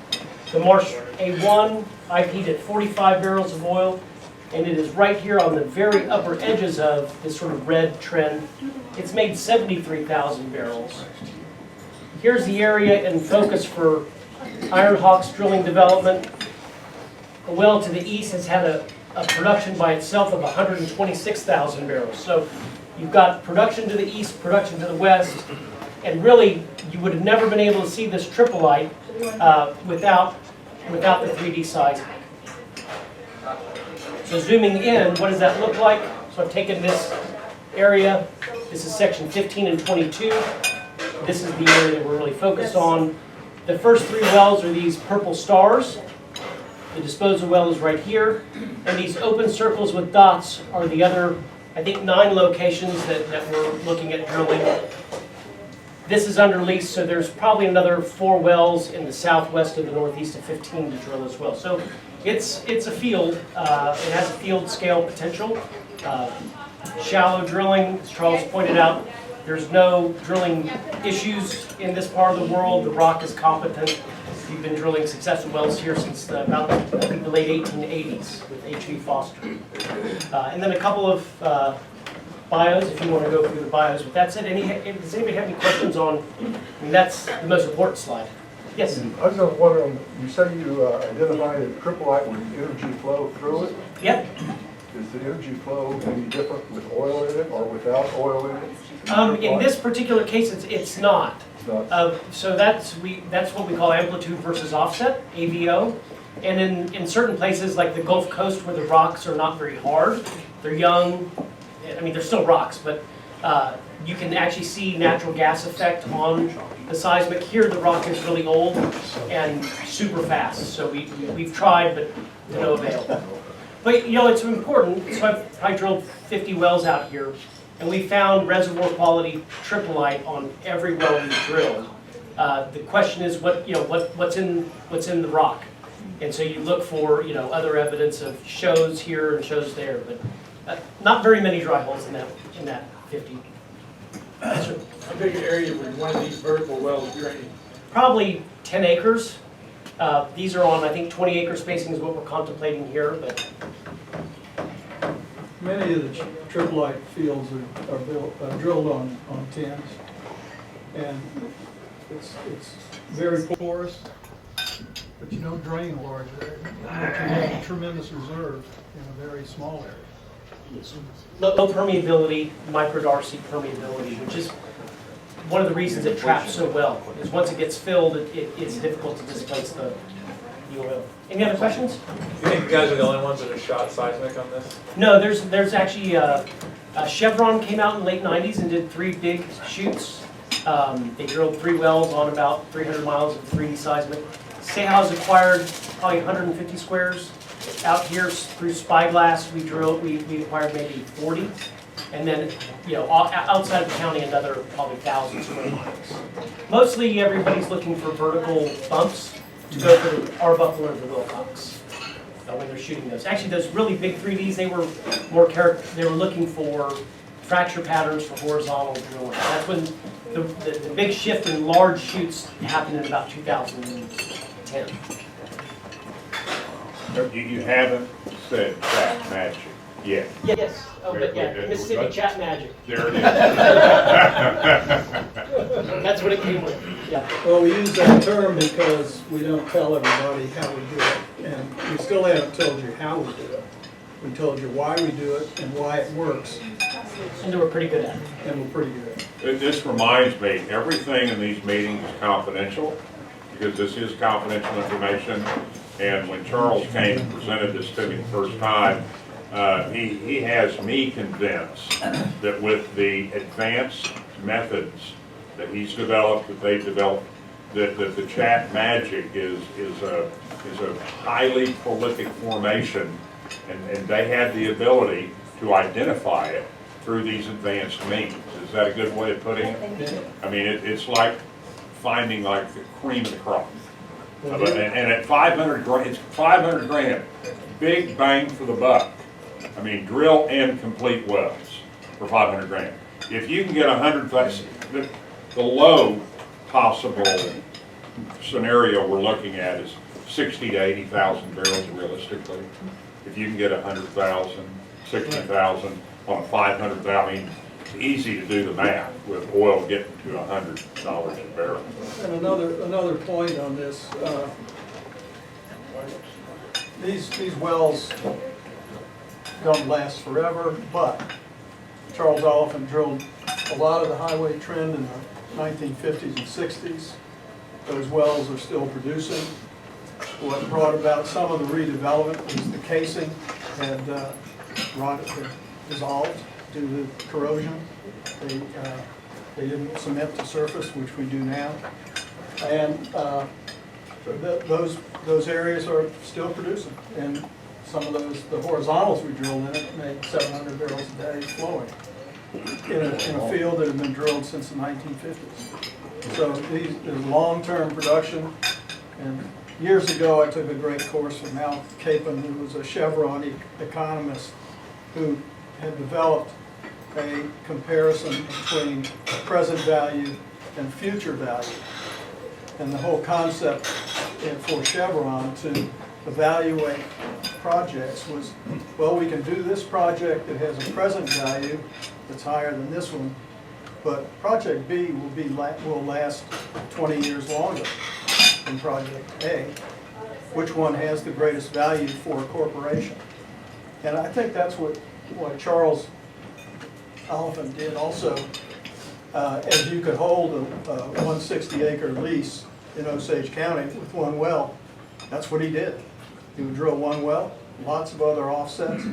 The Marsh A1 IP'd at 45 barrels of oil, and it is right here on the very upper edges of this sort of red trend. It's made 73,000 barrels. Here's the area in focus for Iron Hawk's drilling development. A well to the east has had a production by itself of 126,000 barrels. So you've got production to the east, production to the west, and really you would have never been able to see this tripolite without the 3D seismic. So zooming in, what does that look like? So I've taken this area, this is section 15 and 22. This is the area that we're really focused on. The first 3 wells are these purple stars. The disposal well is right here. And these open circles with dots are the other, I think, 9 locations that we're looking at drilling. This is under lease, so there's probably another 4 wells in the southwest of the northeast of 15 to drill as well. So it's a field. It has a field scale potential. Shallow drilling, as Charles pointed out, there's no drilling issues in this part of the world. The rock is competent. We've been drilling successful wells here since about, I think, the late 1880s with H.V. Foster. And then a couple of bios, if you want to go through the bios. With that said, does anybody have any questions on, I mean, that's the most important slide. Yes? I was just wondering, you say you identified a tripolite with energy flow through it. Yep. Is the energy flow any different with oil in it or without oil in it? In this particular case, it's not. So that's what we call amplitude versus offset, AVO. And in certain places like the Gulf Coast where the rocks are not very hard, they're young, I mean they're still rocks, but you can actually see natural gas effect on the seismic. Here the rock is really old and super fast, so we've tried but to no avail. But you know, it's important, so I drilled 50 wells out here, and we found reservoir quality tripolite on every well we drilled. The question is what's in the rock, and so you look for other evidence of shows here and shows there, but not very many dry holes in that 50. How big an area would one of these vertical wells drain? Probably 10 acres. These are on, I think, 20-acre spacing is what we're contemplating here, but Many of the tripolite fields are drilled on tins. And it's very porous, but you don't drain a large area. You have tremendous reserve in a very small area. Low permeability, microdarcy permeability, which is one of the reasons it traps so well, is once it gets filled, it's difficult to displace the oil. Any other questions? You think you guys are the only ones that have shot seismic on this? No, there's actually, Chevron came out in the late 90s and did 3 big shoots. They drilled 3 wells on about 300 miles of 3D seismic. Sahaw's acquired probably 150 squares. Out here through Spyglass, we acquired maybe 40. And then, outside of the county, another probably 1,000 square miles. Mostly everybody's looking for vertical bumps to go for the Arbuckle or the Wilcox when they're shooting those. Actually, those really big 3Ds, they were looking for fracture patterns for horizontal drilling. That's when the big shift in large shoots happened in about 2010. You haven't said chat magic yet. Yes. Oh, but yeah, Mississippi Chat Magic. There it is. That's what it came with. Yeah. Well, we use that term because we don't tell everybody how we do it, and we still haven't told you how we do it. We told you why we do it and why it works, And they were pretty good at it. and we're pretty good at it. This reminds me, everything in these meetings is confidential, because this is confidential information. And when Charles came and presented this to me the first time, he has me convinced that with the advanced methods that he's developed, that they've developed, that the chat magic is a highly prolific formation, and they have the ability to identify it through these advanced means. Is that a good way of putting it? I mean, it's like finding like the cream of the crop. And at 500 grand, it's 500 grand, big bang for the buck. I mean, drill and complete wells for 500 grand. If you can get 100,000, the low possible scenario we're looking at is 60 to 80,000 barrels realistically. If you can get 100,000, 60,000 on a 500,000, I mean, it's easy to do the math with oil getting to $100 a barrel. And another point on this, these wells don't last forever, but Charles Oliphant drilled a lot of the highway trend in the 1950s and 60s. Those wells are still producing. What brought about some of the redevelopment was the casing had dissolved due to corrosion. They didn't cement the surface, which we do now. And those areas are still producing. And some of the horizontals we drilled in it made 700 barrels a day flowing in a field that had been drilled since the 1950s. So there's long-term production. And years ago, I took a great course from Al Capon, who was a Chevron economist who had developed a comparison between present value and future value. And the whole concept for Chevron to evaluate projects was, well, we can do this project that has a present value that's higher than this one, but project B will last 20 years longer than project A. Which one has the greatest value for a corporation? And I think that's what Charles Oliphant did also. As you could hold a 160-acre lease in Osage County with one well, that's what he did. He would drill one well, lots of other offsets,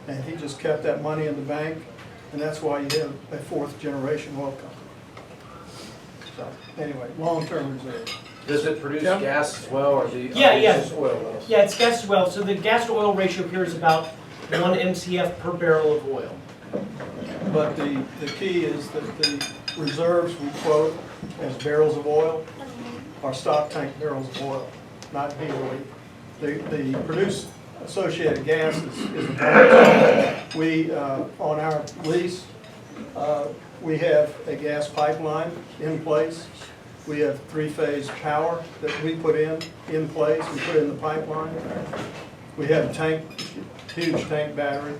and he just kept that money in the bank, and that's why you have a 4th-generation oil company. So anyway, long-term reserve. Does it produce gas as well, or the Yeah. oil wells? Yeah, it's gas as well. So the gas to oil ratio here is about 1 MCF per barrel of oil. But the key is that the reserves we quote as barrels of oil are stock tank barrels of oil, not BOE. The produced associated gas is the bonus. We, on our lease, we have a gas pipeline in place. We have 3-phase power that we put in place. We put in the pipeline. We have a huge tank battery.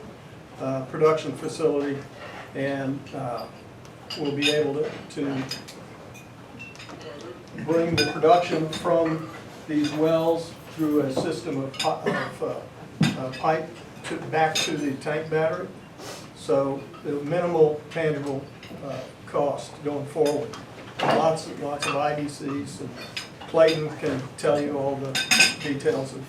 production facility, and we'll be able to bring the production from these wells through a system of pipe back to the tank battery. So minimal tangible cost going forward. Lots of IDCs, and Clayton can tell you all the details of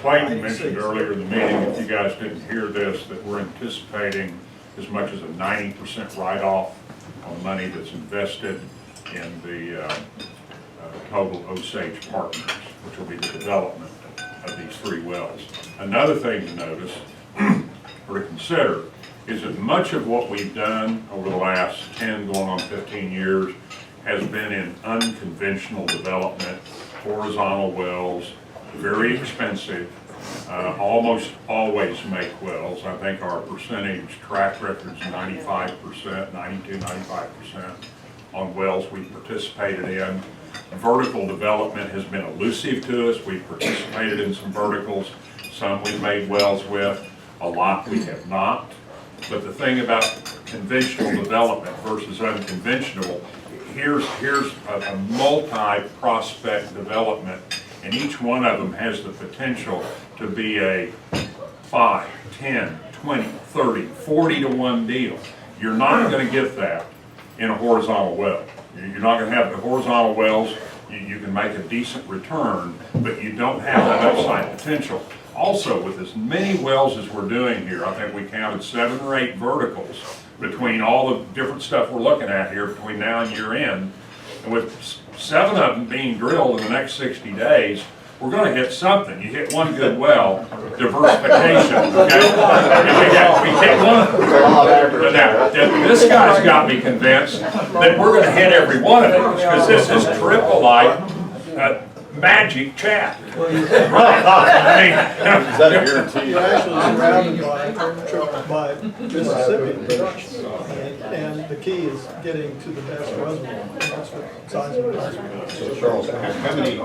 Clayton mentioned earlier in the meeting, if you guys didn't hear this, that we're anticipating as much as a 90% write-off on money that's invested in the total Osage Partners, which will be the development of these 3 wells. Another thing to notice or to consider is that much of what we've done over the last 10 going on 15 years has been in unconventional development, horizontal wells, very expensive, almost always make wells. I think our percentage track record is 95%, 92, 95% on wells we participated in. Vertical development has been elusive to us. We've participated in some verticals, some we've made wells with, a lot we have not. But the thing about conventional development versus unconventional, here's a multi-prospect development, and each one of them has the potential to be a 5, 10, 20, 30, 40 to 1 deal. You're not going to get that in a horizontal well. You're not going to have the horizontal wells. You can make a decent return, but you don't have that upside potential. Also, with as many wells as we're doing here, I think we counted 7 or 8 verticals between all the different stuff we're looking at here between now and year end. And with 7 of them being drilled in the next 60 days, we're going to hit something. You hit one good well, diversification. Okay? We hit one. Now, this guy's got me convinced that we're going to hit every one of them because this is triple-like magic chat. I mean, Is that a guarantee? You're actually surrounded by Mississippi production, and the key is getting to the best reservoir. That's what seismic does. So Charles, how many,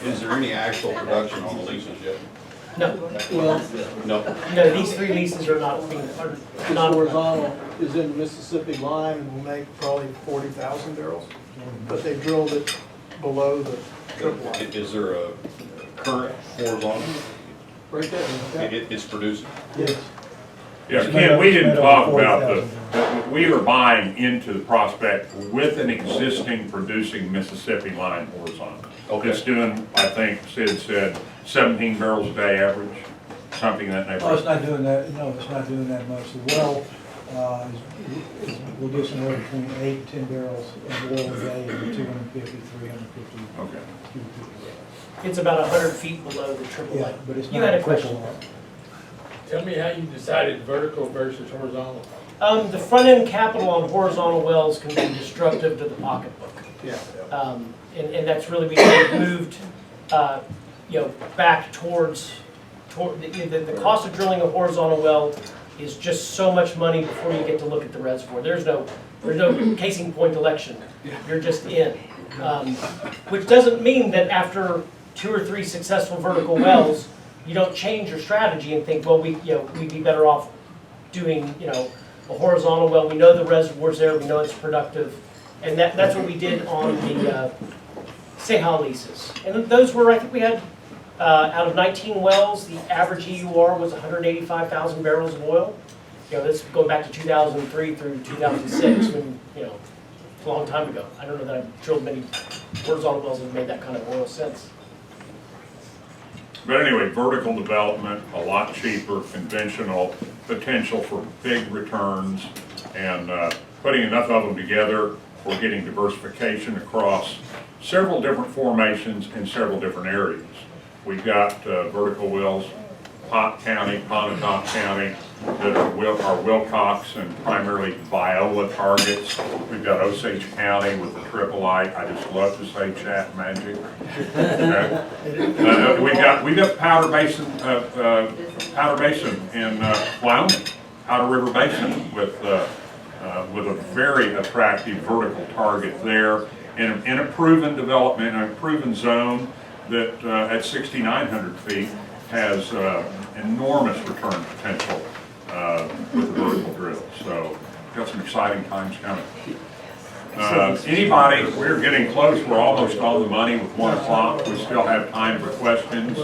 is there any actual production on the leases yet? No, Well, no, these 3 leases are not being, are this not, horizontal is in the Mississippi line and will make probably 40,000 barrels, but they drilled it below the triple line. Is there a current horizontal? Right there. It's producing? Yes. yeah, Ken, we didn't talk about we are buying into the prospect with an existing producing Mississippi line horizontal. Okay. It's doing, I think Sid said, 17 barrels a day average, something in that Oh, it's neighborhood. not doing that, no, it's not doing that much. The well, will do somewhere between 8 and 10 barrels of oil a day and 250, 350 Okay. cubic feet a day. it's about 100 feet below the triple Yeah, line. but it's You not had a a question. triple line. Tell me how you decided vertical versus horizontal. The front end capital on horizontal wells can be destructive to the pocketbook. Yeah. And that's really, we moved, back towards the cost of drilling a horizontal well is just so much money before you get to look at the reservoir. There's no casing point election. You're just in. Which doesn't mean that after 2 or 3 successful vertical wells, you don't change your strategy and think, well, we'd be better off doing, a horizontal well. We know the reservoir's there, we know it's productive. And that's what we did on the Seha leases. And those were, I think we had, out of 19 wells, the average EUR was 185,000 barrels of oil. This going back to 2003 through 2006, when, it's a long time ago. I don't know that I've drilled many horizontal wells that have made that kind of oil since. But anyway, vertical development, a lot cheaper, conventional, potential for big returns, and putting enough of them together, we're getting diversification across several different formations in several different areas. We've got vertical wells, Pot County, Pontotoc County, that are Wilcox and primarily Viola targets. We've got Osage County with the triple-ite. I just love to say chat magic. Okay. We've got Powder Basin in Wyoming, Powder River Basin with a very attractive vertical target there, in a proven development, in a proven zone that at 6,900 feet has enormous return potential with the vertical drill. So, got some exciting times coming. Anybody, we're getting close, we're almost on the money with 1 o'clock. We still have time for questions.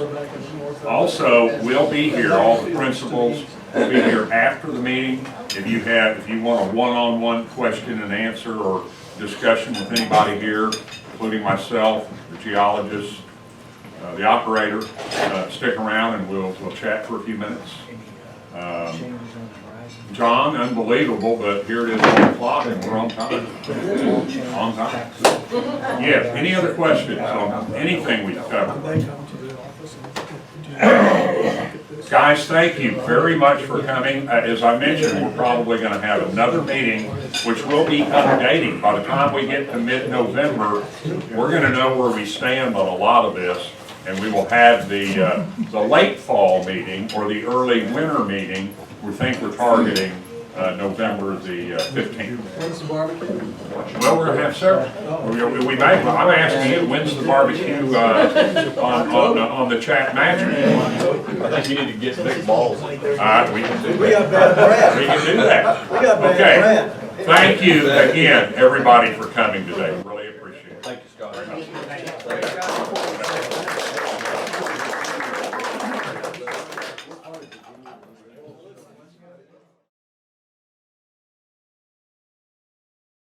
Also, we'll be here, all the principals will be here after the meeting. If you want a one-on-one question and answer or discussion with anybody here, including myself, the geologist, the operator, stick around and we'll chat for a few minutes. John, unbelievable, but here it is 1 o'clock and we're on time. On time. Yeah, any other questions on anything we've covered? Guys, thank you very much for coming. As I mentioned, we're probably going to have another meeting, which will be updating. By the time we get to mid-November, we're going to know where we stand on a lot of this, and we will have the late fall meeting or the early winter meeting. We think we're targeting November the 15th. When's the barbecue? Well, we're gonna have several. We may, I'm asking you, when's the barbecue on the chat match? I think you need to get big balls. We can do We got that. bad bread. We can do that. We got bad Okay. bread. Thank you again, everybody, for coming today. Really